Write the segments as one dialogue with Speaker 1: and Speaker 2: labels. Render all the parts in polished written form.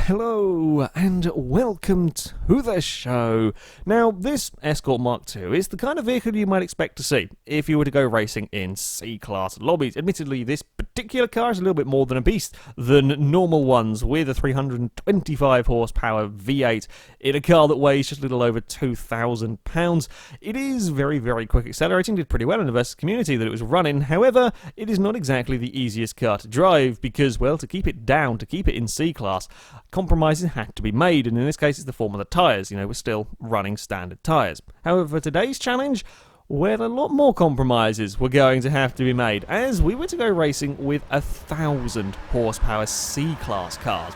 Speaker 1: Hello and welcome to the show. Now, this Escort Mark II is the kind of vehicle you might expect to see if you were to go racing in C-Class lobbies. Admittedly, this particular car is a little bit more than a beast than normal ones, with a 325 horsepower V8 in a car that weighs just a little over 2,000 pounds. It is very, very quick accelerating, did pretty well in the versus community that it was running. However, it is not exactly the easiest car to drive because, well, to keep it down, to keep it in C-Class, compromises had to be made, and in this case it's the form of the tyres. You know, we're still running standard tyres. However, for today's challenge, well, a lot more compromises were going to have to be made, as we were to go racing with 1,000 horsepower C-Class cars.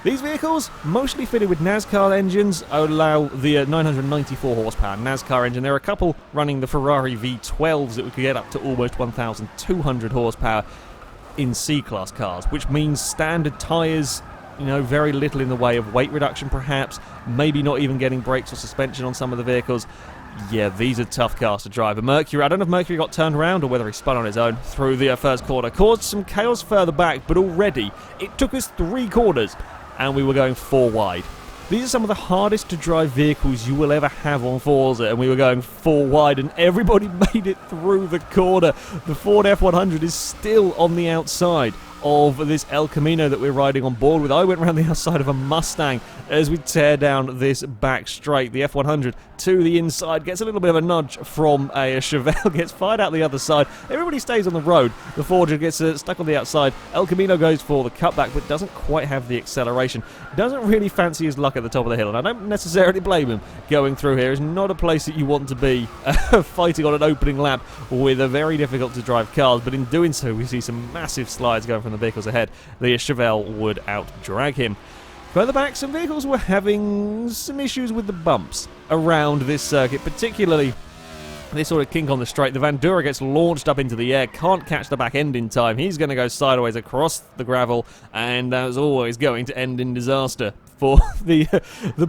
Speaker 1: These vehicles, mostly fitted with NASCAR engines, allow the 994 horsepower NASCAR engine. There are a couple running the Ferrari V12s that we could get up to almost 1,200 horsepower in C-Class cars, which means standard tyres, you know, very little in the way of weight reduction perhaps, maybe not even getting brakes or suspension on some of the vehicles. Yeah, these are tough cars to drive. A Mercury, I don't know if Mercury got turned around or whether he spun on his own through the first corner, caused some chaos further back, but already it took us 3 corners and we were going 4 wide. These are some of the hardest to drive vehicles you will ever have on Forza, and we were going 4 wide and everybody made it through the corner. The Ford F100 is still on the outside of this El Camino that we're riding on board with. I went around the outside of a Mustang as we tear down this back straight. The F100 to the inside, gets a little bit of a nudge from a Chevelle, gets fired out the other side. Everybody stays on the road. The Ford gets stuck on the outside. El Camino goes for the cutback, but doesn't quite have the acceleration. Doesn't really fancy his luck at the top of the hill, and I don't necessarily blame him. Going through here is not a place that you want to be fighting on an opening lap with a very difficult to drive cars, but in doing so we see some massive slides going from the vehicles ahead. The Chevelle would out-drag him. Further back, some vehicles were having some issues with the bumps around this circuit, particularly this sort of kink on the straight. The Vandura gets launched up into the air, can't catch the back end in time. He's going to go sideways across the gravel, and as always going to end in disaster for the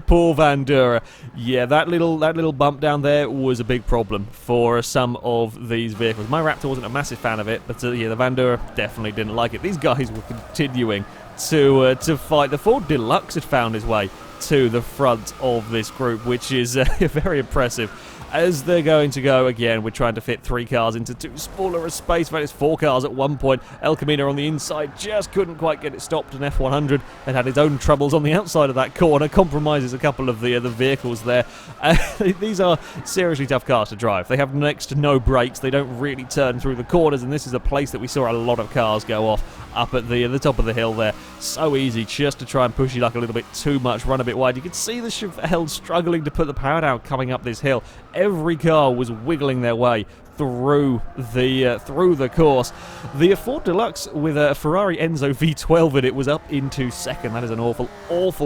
Speaker 1: poor Vandura. Yeah, that little bump down there was a big problem for some of these vehicles. My Raptor wasn't a massive fan of it, but yeah, the Vandura definitely didn't like it. These guys were continuing to fight. The Ford Deluxe had found his way to the front of this group, which is very impressive. As they're going to go again, we're trying to fit 3 cars into too smaller a space. In fact, it's 4 cars at one point. El Camino on the inside just couldn't quite get it stopped. An F100 had its own troubles on the outside of that corner, compromises a couple of the vehicles there. These are seriously tough cars to drive. They have next to no brakes. They don't really turn through the corners, and this is a place that we saw a lot of cars go off up at the top of the hill there. So easy just to try and push your luck a little bit too much, run a bit wide. You could see the Chevelle struggling to put the power down coming up this hill. Every car was wiggling their way through the course. The Ford Deluxe with a Ferrari Enzo V12 in it was up into second. That is an awful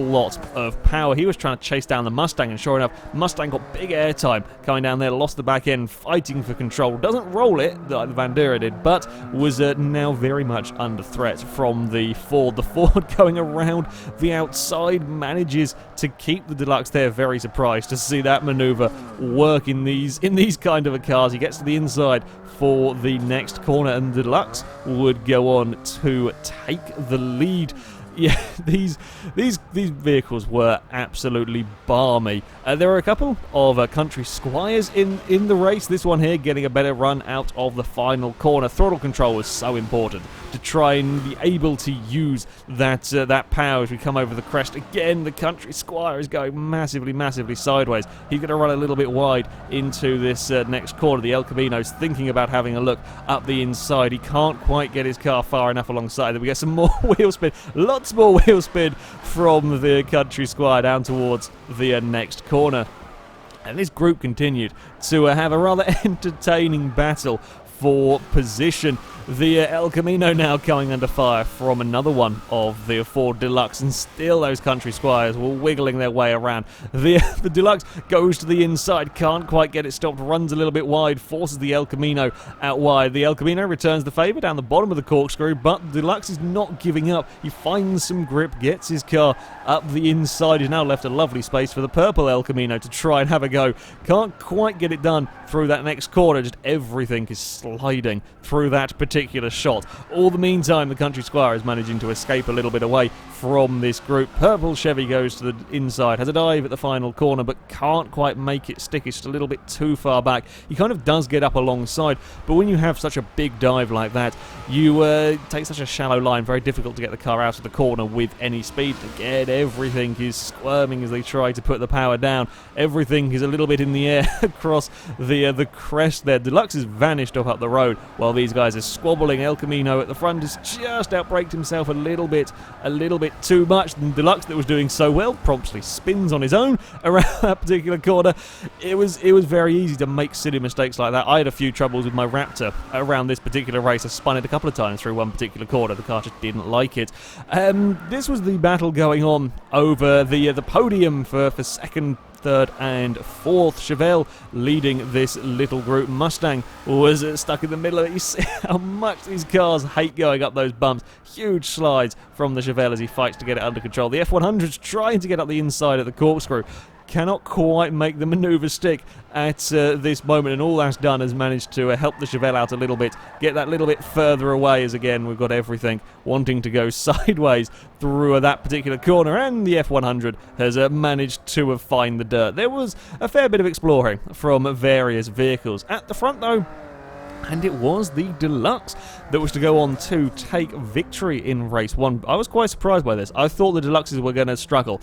Speaker 1: lot of power. He was trying to chase down the Mustang, and sure enough, Mustang got big airtime coming down there, lost the back end, fighting for control. Doesn't roll it like the Vandura did, but was now very much under threat from the Ford. The Ford going around the outside manages to keep the Deluxe there. Very surprised to see that maneuver work in these kind of a cars. He gets to the inside for the next corner, and the Deluxe would go on to take the lead. Yeah, these vehicles were absolutely balmy. There were a couple of country squires in the race. This one here getting a better run out of the final corner. Throttle control was so important to try and be able to use that power as we come over the crest. Again, the country squire is going massively sideways. He's going to run a little bit wide into this next corner. The El Camino's thinking about having a look up the inside. He can't quite get his car far enough alongside. Then we get some more wheel spin. Lots more wheel spin from the country squire down towards the next corner. And this group continued to have a rather entertaining battle for position. The El Camino now coming under fire from another one of the Ford Deluxe, and still those country squires were wiggling their way around. The Deluxe goes to the inside, can't quite get it stopped, runs a little bit wide, forces the El Camino out wide. The El Camino returns the favour down the bottom of the corkscrew, but the Deluxe is not giving up. He finds some grip, gets his car up the inside. He's now left a lovely space for the purple El Camino to try and have a go. Can't quite get it done through that next corner, just everything is sliding through that particular particular shot. All the meantime, the Country Squire is managing to escape a little bit away from this group. Purple Chevy goes to the inside, has a dive at the final corner, but can't quite make it stick. It's just a little bit too far back. He kind of does get up alongside, but when you have such a big dive like that, you take such a shallow line, very difficult to get the car out of the corner with any speed. Again, everything is squirming as they try to put the power down. Everything is a little bit in the air across the crest there. Deluxe has vanished off up the road while these guys are squabbling. El Camino at the front has just outbraked himself a little bit too much. And Deluxe, that was doing so well, promptly spins on his own around that particular corner. It was very easy to make silly mistakes like that. I had a few troubles with my Raptor around this particular race. I spun it a couple of times through one particular corner. The car just didn't like it. This was the battle going on over the podium for second, third and fourth. Chevelle leading this little group. Mustang was stuck in the middle of it. You see how much these cars hate going up those bumps. Huge slides from the Chevelle as he fights to get it under control. The F100's trying to get up the inside of the corkscrew. Cannot quite make the manoeuvre stick at this moment, and all that's done has managed to help the Chevelle out a little bit, get that little bit further away, as again we've got everything wanting to go sideways through that particular corner, and the F100 has managed to find the dirt. There was a fair bit of exploring from various vehicles at the front though, and it was the Deluxe that was to go on to take victory in race 1. I was quite surprised by this. I thought the Deluxes were going to struggle,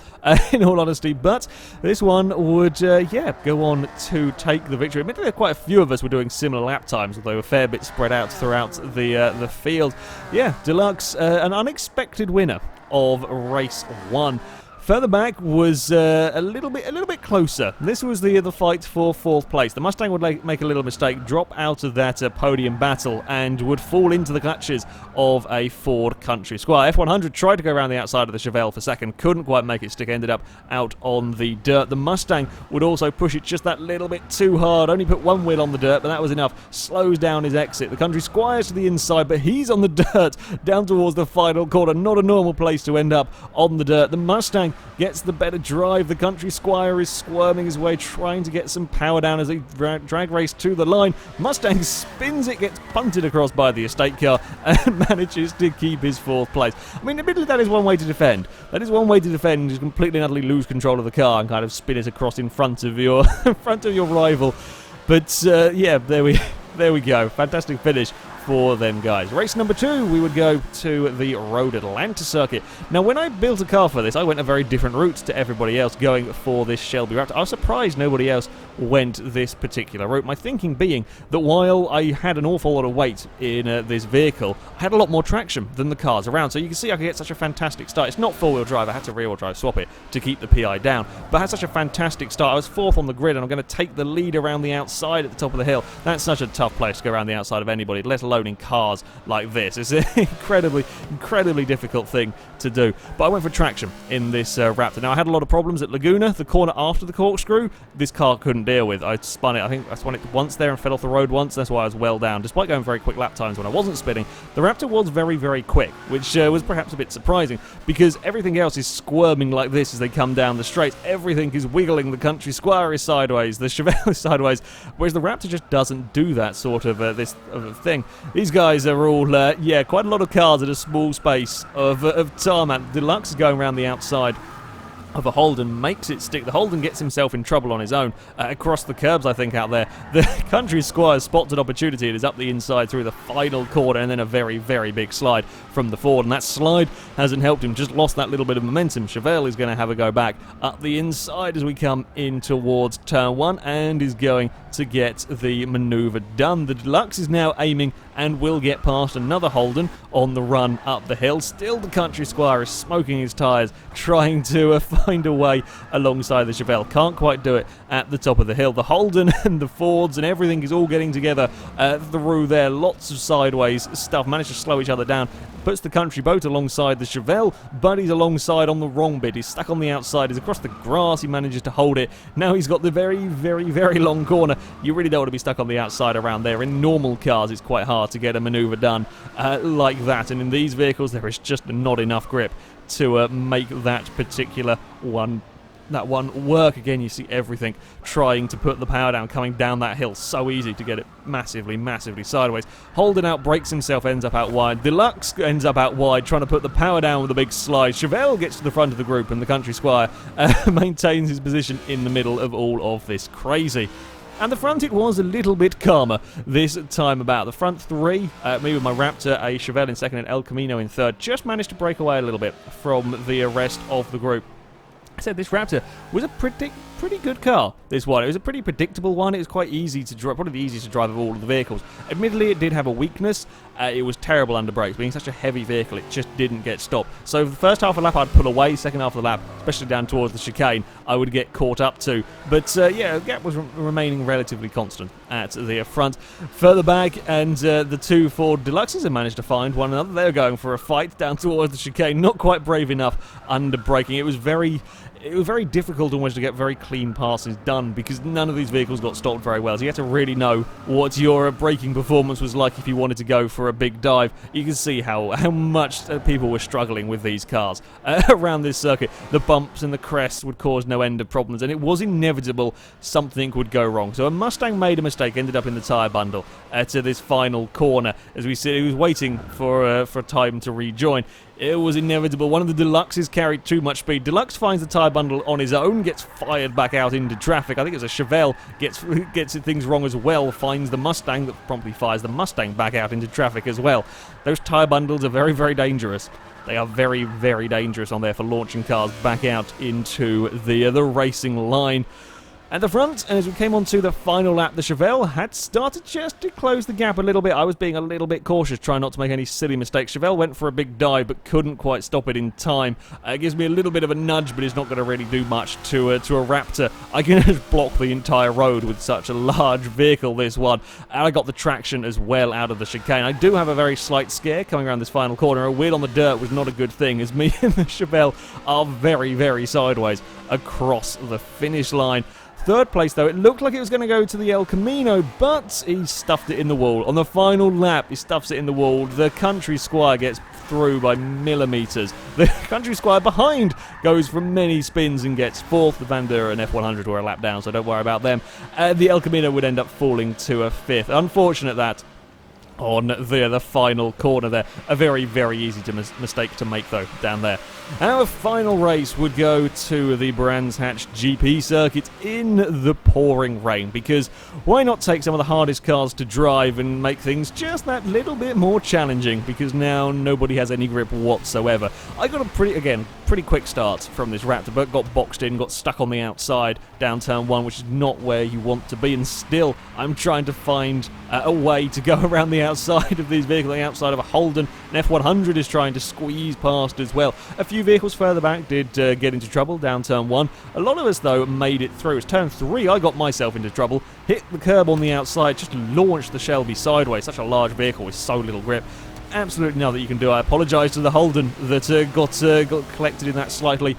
Speaker 1: in all honesty, but this one would, go on to take the victory. Admittedly, quite a few of us were doing similar lap times, although a fair bit spread out throughout the field. Yeah, Deluxe, an unexpected winner of race 1. Further back was a little bit closer. This was the fight for fourth place. The Mustang would make a little mistake, drop out of that podium battle, and would fall into the clutches of a Ford Country Squire. F100 tried to go around the outside of the Chevelle for second, couldn't quite make it stick, ended up out on the dirt. The Mustang would also push it just that little bit too hard, only put one wheel on the dirt, but that was enough. Slows down his exit. The Country Squire's to the inside, but he's on the dirt down towards the final corner. Not a normal place to end up on the dirt. The Mustang gets the better drive. The Country Squire is squirming his way, trying to get some power down as they drag race to the line. Mustang spins it, gets punted across by the estate car, and manages to keep his fourth place. I mean, admittedly, that is one way to defend. That is one way to defend, is completely and utterly lose control of the car and kind of spin it across in front of your rival. But yeah, there we go. Fantastic finish for them guys. Race number 2, we would go to the Road Atlanta circuit. Now, when I built a car for this, I went a very different route to everybody else going for this Shelby Raptor. I was surprised nobody else went this particular route. My thinking being that while I had an awful lot of weight in this vehicle, I had a lot more traction than the cars around. So you can see I could get such a fantastic start. It's not four-wheel drive. I had to rear-wheel drive swap it to keep the PI down. But I had such a fantastic start. I was fourth on the grid, and I'm going to take the lead around the outside at the top of the hill. That's such a tough place to go around the outside of anybody, let alone in cars like this. It's an incredibly difficult thing to do. But I went for traction in this Raptor. Now, I had a lot of problems at Laguna, the corner after the corkscrew. This car couldn't deal with. I spun it. I think I spun it once there and fell off the road once. That's why I was well down. Despite going very quick lap times when I wasn't spinning, the Raptor was very quick, which was perhaps a bit surprising because everything else is squirming like this as they come down the straight. Everything is wiggling. The Country Squire is sideways. The Chevelle is sideways, whereas the Raptor just doesn't do that sort of thing. These guys are all, quite a lot of cars at a small space of tarmac. Deluxe is going around the outside of a Holden, makes it stick. The Holden gets himself in trouble on his own across the curbs, I think, out there. The Country Squire spots an opportunity. It is up the inside through the final corner and then a very big slide from the Ford, and that slide hasn't helped him, just lost that little bit of momentum. Chevelle is going to have a go back up the inside as we come in towards turn 1 and is going to get the manoeuvre done. The Deluxe is now aiming and will get past another Holden on the run up the hill. Still, the Country Squire is smoking his tyres, trying to find a way alongside the Chevelle. Can't quite do it at the top of the hill. The Holden and the Fords and everything is all getting together through there. Lots of sideways stuff. Managed to slow each other down. Puts the Country boat alongside the Chevelle, but he's alongside on the wrong bit. He's stuck on the outside. He's across the grass. He manages to hold it. Now he's got the very long corner. You really don't want to be stuck on the outside around there. In normal cars, it's quite hard to get a manoeuvre done like that. And in these vehicles, there is just not enough grip to make that particular one that one work. Again, you see everything trying to put the power down, coming down that hill. So easy to get it massively, massively sideways. Holden out breaks himself, ends up out wide. Deluxe ends up out wide, trying to put the power down with a big slide. Chevelle gets to the front of the group, and the Country Squire maintains his position in the middle of all of this crazy. And the front, it was a little bit calmer this time about. The front three, me with my Raptor, a Chevelle in second and El Camino in third, just managed to break away a little bit from the rest of the group. I said this Raptor was a pretty good car, this one. It was a pretty predictable one. It was quite easy to drive, probably the easiest to drive of all of the vehicles. Admittedly, it did have a weakness. It was terrible under brakes. Being such a heavy vehicle, it just didn't get stopped. So for the first half of the lap, I'd pull away. Second half of the lap, especially down towards the chicane, I would get caught up to. But yeah, the gap was remaining relatively constant at the front. Further back, and the two Ford Deluxes had managed to find one another. They were going for a fight down towards the chicane. Not quite brave enough under braking. It was very difficult almost to get very clean passes done because none of these vehicles got stopped very well. So you had to really know what your braking performance was like if you wanted to go for a big dive. You can see how much people were struggling with these cars around this circuit. The bumps and the crests would cause no end of problems, and it was inevitable something would go wrong. So a Mustang made a mistake, ended up in the tyre bundle to this final corner. As we see, he was waiting for time to rejoin. It was inevitable. One of the Deluxes carried too much speed. Deluxe finds the tyre bundle on his own, gets fired back out into traffic. I think it's a Chevelle, gets things wrong as well, finds the Mustang, that promptly fires the Mustang back out into traffic as well. Those tyre bundles are very, very dangerous. They are very, very dangerous on there for launching cars back out into the racing line. At the front, as we came on to the final lap, the Chevelle had started just to close the gap a little bit. I was being a little bit cautious, trying not to make any silly mistakes. Chevelle went for a big dive, but couldn't quite stop it in time. It gives me a little bit of a nudge, but it's not going to really do much to a Raptor. I can just block the entire road with such a large vehicle, this one. And I got the traction as well out of the chicane. I do have a very slight scare coming around this final corner. A wheel on the dirt was not a good thing, as me and the Chevelle are very, very sideways across the finish line. Third place, though, it looked like it was going to go to the El Camino, but he stuffed it in the wall. On the final lap, he stuffs it in the wall. The Country Squire gets through by millimetres. The Country Squire behind goes for many spins and gets fourth. The Bandura and F100 were a lap down, so don't worry about them. The El Camino would end up falling to a fifth. Unfortunate that on the final corner there. A very, very easy mistake to make, though, down there. Our final race would go to the Brands Hatch GP circuit in the pouring rain, because why not take some of the hardest cars to drive and make things just that little bit more challenging, because now nobody has any grip whatsoever. I got a pretty quick start from this Raptor, but got boxed in, got stuck on the outside down turn one, which is not where you want to be, and still I'm trying to find a way to go around the outside of these vehicles, the outside of a Holden. An F100 is trying to squeeze past as well. A few vehicles further back did get into trouble down turn one. A lot of us, though, made it through. It's turn three, I got myself into trouble, hit the curb on the outside, just launched the Shelby sideways. Such a large vehicle with so little grip. Absolutely nothing you can do. I apologise to the Holden that got collected in that slightly.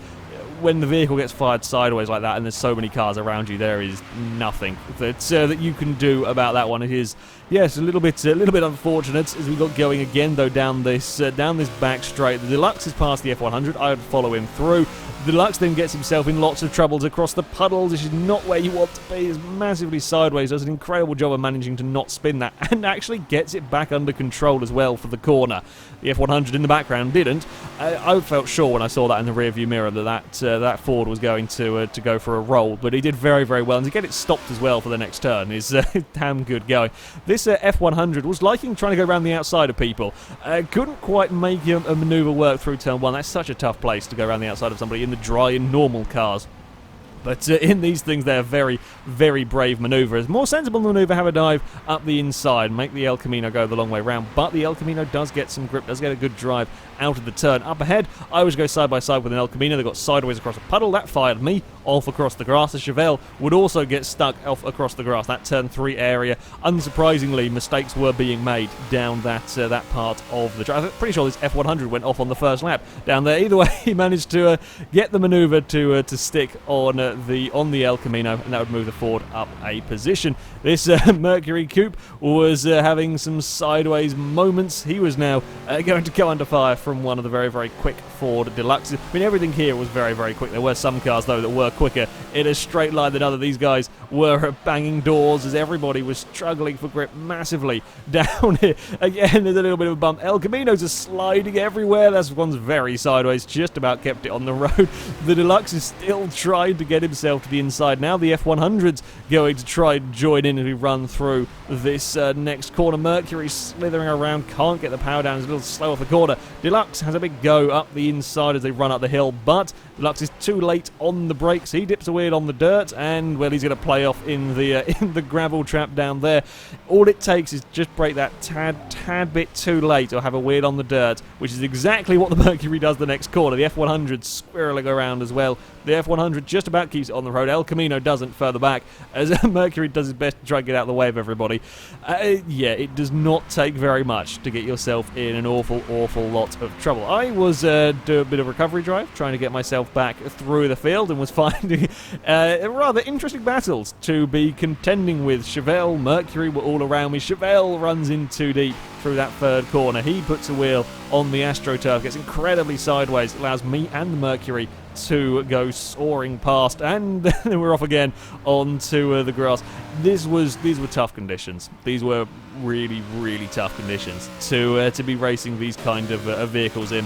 Speaker 1: When the vehicle gets fired sideways like that and there's so many cars around you, there is nothing that you can do about that one. It is, yes, a little bit unfortunate as we got going again, though, down this back straight. The Deluxe is past the F100. I would follow him through. The Deluxe then gets himself in lots of troubles across the puddles. This is not where you want to be. It's massively sideways. Does an incredible job of managing to not spin that, and actually gets it back under control as well for the corner. The F100 in the background didn't. I felt sure when I saw that in the rearview mirror that Ford was going to go for a roll, but he did very, very well, and to get it stopped as well for the next turn is damn good going. This F100 was liking trying to go around the outside of people. Couldn't quite make a manoeuvre work through turn one. That's such a tough place to go around the outside of somebody in the dry and normal cars. But in these things, they're very, very brave manoeuvres. More sensible manoeuvre, have a dive up the inside, make the El Camino go the long way round. But the El Camino does get some grip, does get a good drive out of the turn. Up ahead, I always go side by side with an El Camino. They got sideways across a puddle. That fired me off across the grass. The Chevelle would also get stuck off across the grass. That turn three area, unsurprisingly, mistakes were being made down that part of the track. I'm pretty sure this F100 went off on the first lap down there. Either way, he managed to get the manoeuvre to stick on the El Camino, and that would move the Ford up a position. This Mercury Coupe was having some sideways moments. He was now going to go under fire from one of the very, very quick Ford Deluxes. I mean, everything here was very, very quick. There were some cars, though, that were quicker in a straight line than others. These guys were banging doors as everybody was struggling for grip massively down here. Again, there's a little bit of a bump. El Caminos are sliding everywhere. This one's very sideways, just about kept it on the road. The Deluxe is still trying to get himself to the inside. Now the F100's going to try and join in as we run through this next corner. Mercury slithering around, can't get the power down, is a little slow off the corner. Deluxe has a big go up the inside as they run up the hill, but Deluxe is too late on the brakes. He dips a weird on the dirt, and, well, he's going to play off in the gravel trap down there. All it takes is just brake that tad bit too late or have a weird on the dirt, which is exactly what the Mercury does the next corner. The F100 squirreling around as well. The F100 just about keeps it on the road. El Camino doesn't further back, as Mercury does his best to try and get out of the way of everybody. Yeah, it does not take very much to get yourself in an awful lot of trouble. I was doing a bit of recovery drive, trying to get myself back through the field, and was finding rather interesting battles to be contending with. Chevelle, Mercury were all around me. Chevelle runs in too deep through that third corner. He puts a wheel on the AstroTurf, gets incredibly sideways, allows me and the Mercury to go soaring past, and then we're off again onto the grass. These were tough conditions. These were really, really tough conditions to be racing these kind of vehicles in,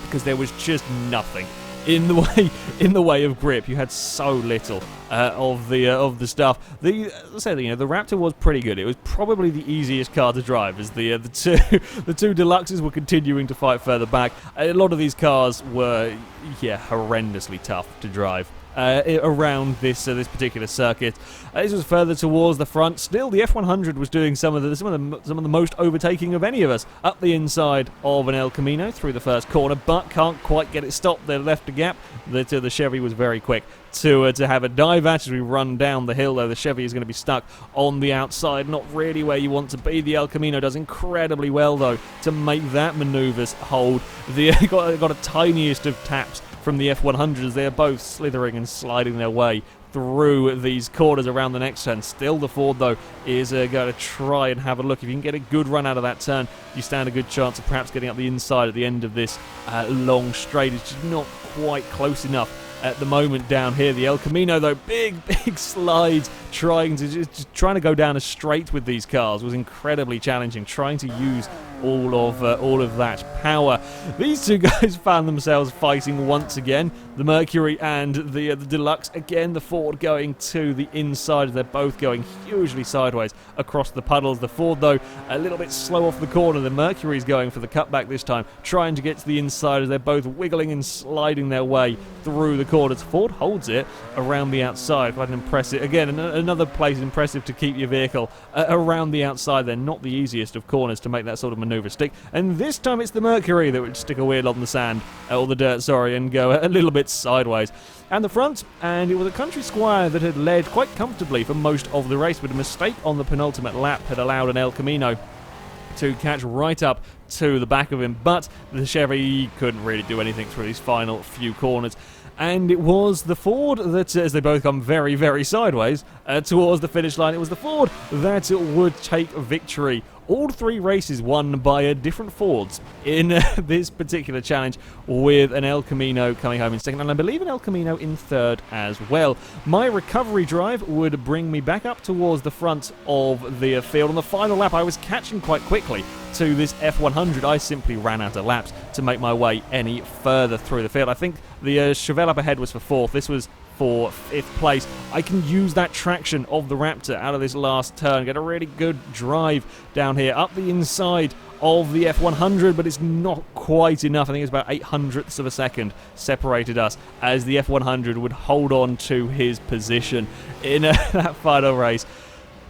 Speaker 1: because there was just nothing in the way of grip. You had so little of the stuff. The Raptor was pretty good. It was probably the easiest car to drive, as the two Deluxes were continuing to fight further back. A lot of these cars were horrendously tough to drive around this particular circuit. This was further towards the front. Still, the F100 was doing some of the most overtaking of any of us up the inside of an El Camino through the first corner, but can't quite get it stopped. They left a gap. The Chevy was very quick to have a dive at as we run down the hill, though the Chevy is going to be stuck on the outside, not really where you want to be. The El Camino does incredibly well, though, to make that manoeuvres hold. Got a tiniest of taps from the F100s. They're both slithering and sliding their way through these corners around the next turn. Still, the Ford, though, is going to try and have a look. If you can get a good run out of that turn, you stand a good chance of perhaps getting up the inside at the end of this long straight. It's just not quite close enough at the moment down here. The El Camino, though, big slides, trying to go down a straight with these cars was incredibly challenging, trying to use all of that power. These two guys found themselves fighting once again, the Mercury and the Deluxe. Again, the Ford going to the inside. They're both going hugely sideways across the puddles. The Ford, though, a little bit slow off the corner. The Mercury's going for the cutback this time, trying to get to the inside as they're both wiggling and sliding their way through the corners. Ford holds it around the outside. Quite an impressive, again, another place impressive to keep your vehicle around the outside. They're not the easiest of corners to make that sort of maneuver stick, and this time it's the Mercury that would stick a wheel on the sand, or the dirt, sorry, and go a little bit sideways. And the front, and it was a Country Squire that had led quite comfortably for most of the race, but a mistake on the penultimate lap had allowed an El Camino to catch right up to the back of him, but the Chevy couldn't really do anything through these final few corners. And it was the Ford that, as they both come very, very sideways towards the finish line, it was the Ford that would take victory. All three races won by different Fords in this particular challenge, with an El Camino coming home in second, and I believe an El Camino in third as well. My recovery drive would bring me back up towards the front of the field. On the final lap, I was catching quite quickly to this F100. I simply ran out of laps to make my way any further through the field. I think the Chevelle up ahead was for fourth. This was for fifth place. I can use that traction of the Raptor out of this last turn, get a really good drive down here up the inside of the F100, but it's not quite enough. I think it's about 0.08 of a second separated us, as the F100 would hold on to his position in that final race.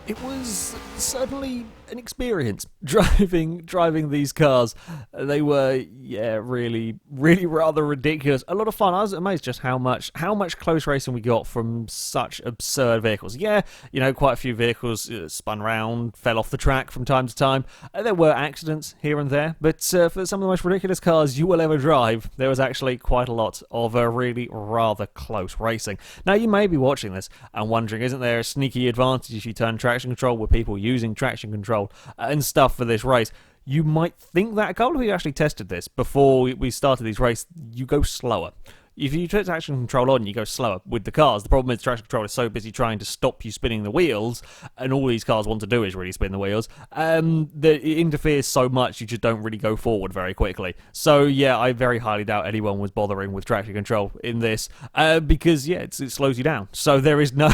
Speaker 1: It was certainly an experience driving these cars. They were really rather ridiculous. A lot of fun. I was amazed just how much close racing we got from such absurd vehicles. Quite a few vehicles spun round, fell off the track from time to time. There were accidents here and there, but for some of the most ridiculous cars you will ever drive, there was actually quite a lot of really rather close racing. Now, you may be watching this and wondering, isn't there a sneaky advantage if you turn traction control with people using traction control and stuff for this race? you might think that a couple of people actually tested this before we started these races. You go slower. If you put traction control on, you go slower with the cars. The problem is traction control is so busy trying to stop you spinning the wheels, and all these cars want to do is really spin the wheels, that it interferes so much you just don't really go forward very quickly. So yeah, I very highly doubt anyone was bothering with traction control in this, because yeah, it slows you down. So there is no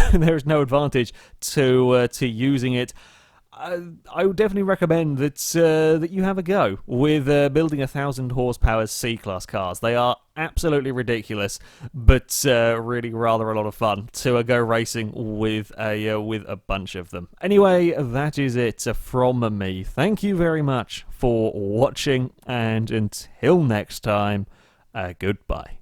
Speaker 1: advantage to using it. I would definitely recommend that you have a go with building 1,000 horsepower C-Class cars. They are absolutely ridiculous, but really rather a lot of fun to go racing with a bunch of them. Anyway, that is it from me. Thank you very much for watching, and until next time, goodbye.